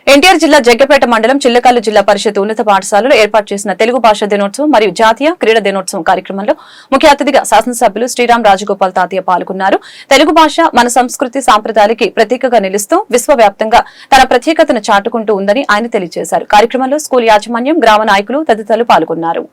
ఎన్టీఆర్ జిల్లా జగ్గపేట మండలం చిల్లకల్లు జిల్లా పరిషత్ ఉన్నత పాఠశాలలో ఏర్పాటు చేసిన తెలుగు భాష దినోత్సవం మరియు జాతీయ క్రీడా దినోత్సవం కార్యక్రమంలో ముఖ్య అతిథిగా శాసనసభ్యులు శ్రీరామ్ రాజగోపాల్ తాతయ్య పాల్గొన్నారు. తెలుగు భాష మన సంస్కృతి సాంప్రదాయాలకి ప్రతీకగా నిలుస్తూ విశ్వవ్యాప్తంగా తన ప్రత్యేకతను చాటుకుంటూ ఉందని ఆయన తెలియజేశారు. కార్యక్రమంలో స్కూల్ యాజమాన్యం, గ్రామ నాయకులు తదితరులు పాల్గొన్నారు.